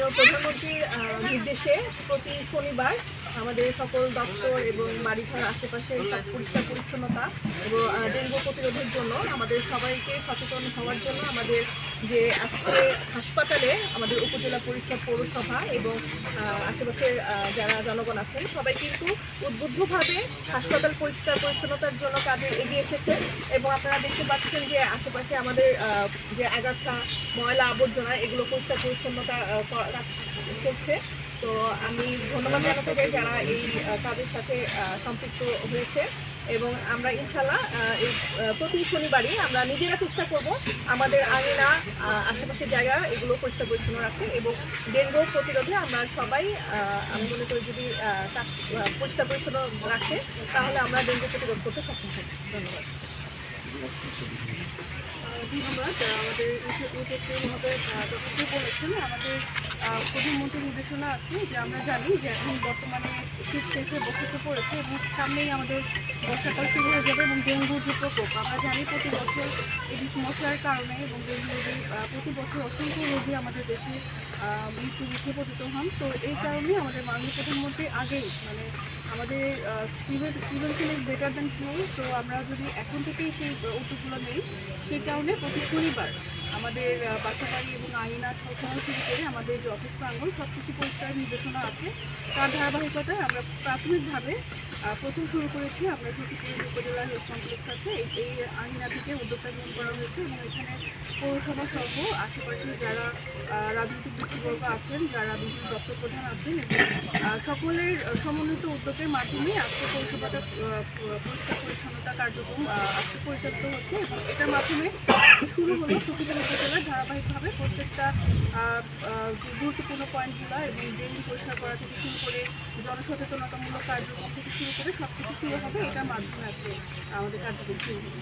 মাননীয় প্রধানমন্ত্রীর নির্দেশে প্রতি শনিবার আমাদের সকল দপ্তর এবং বাড়িঘর আশেপাশে সব পরিষ্কার পরিচ্ছন্নতা এবং ডেঙ্গু প্রতিরোধের জন্য আমাদের সবাইকে সচেতন হওয়ার জন্য আমাদের যে আজকে হাসপাতালে আমাদের উপজেলা পরিষদ পৌরসভা এবং আশেপাশে যারা জনগণ আছেন সবাই কিন্তু উদ্বুদ্ধভাবে হাসপাতাল পরিষ্কার পরিচ্ছন্নতার জন্য কাজে এগিয়ে এসেছে এবং আপনারা দেখতে পাচ্ছেন যে আশেপাশে আমাদের যে আগাছা ময়লা আবর্জনা এগুলো পরিষ্কার পরিচ্ছন্নতা চলছে। তো আমি ধন্যবাদ জানাতে চাই যারা এই কাজের সাথে সম্পৃক্ত হয়েছে এবং আমরা ইনশাল্লাহ এই প্রতি শনিবারই আমরা নিজেরা চেষ্টা করব আমাদের আঙিনা আশেপাশের জায়গা এগুলো পরিষ্কার পরিচ্ছন্ন রাখতে এবং ডেঙ্গু প্রতিরোধে আমরা সবাই আমি মনে করি যদি পরিষ্কার পরিচ্ছন্ন রাখে তাহলে আমরা ডেঙ্গু প্রতিরোধ করতে সক্ষম হব। ধন্যবাদ। ধন্যবাদ। আমাদের মহোদয় যতটুকু বলেছেন, আমাদের প্রধানমন্ত্রীর নির্দেশনা আছে যে আমরা জানি যে এখন বর্তমানে শীত শেষে বসতে পড়েছে এবং সামনেই আমাদের বর্ষাকাল শুরু হয়ে যাবে এবং ডেঙ্গুর যে প্রকোপ আমরা জানি প্রতি বছর এই মশার কারণে এবং ডেঙ্গু রোগী প্রতি বছর অসংখ্য রোগী আমাদের দেশে মৃত্যু মুখে পতিত হন। তো এই কারণে আমাদের মাননীয় প্রধানমন্ত্রী আগেই মানে আমাদের prevention is better than cure. So আমরা যদি এখন থেকেই সেই উদ্যোগগুলো নেই, সেই কারণে প্রতি শনিবার আমাদের বাসাবাড়ি এবং আঙিনা সবসময় শুরু করে আমাদের যে অফিস প্রাঙ্গণ সব কিছু পরিষ্কার নির্দেশনা আছে। তার ধারাবাহিকতায় আমরা প্রাথমিকভাবে প্রথম শুরু করেছি। আমরা সতীপুর উপজেলা হেলথ কমপ্লেক্স আছে, এই আঙিনা থেকে উদ্যোগটা গ্রহণ করা হয়েছে এবং এখানে পৌরসভা সহ আশেপাশে যারা রাজনৈতিক ব্যক্তিবর্গ আছেন, যারা বিভিন্ন দপ্তর প্রধান আছেন এবং সকলের সমন্বিত উদ্যোগের মাধ্যমে আজকে পৌরসভাটা পরিষ্কার পরিচ্ছন্নতা কার্যক্রম আজকে পরিচালিত হচ্ছে এবং এটার মাধ্যমে শুরু হলো সতীপুর উপজেলার ধারাবাহিকভাবে প্রত্যেকটা গুরুত্বপূর্ণ পয়েন্টগুলো এবং ডেঙ্গু পরিষ্কার করা থেকে শুরু করে জনসচেতনতামূলক কার্যক্রম থেকে শুরু করে সব কিছু শুরু হবে। এটার মাধ্যমে আজকে আমাদের কার্যক্রম শুরু হবে।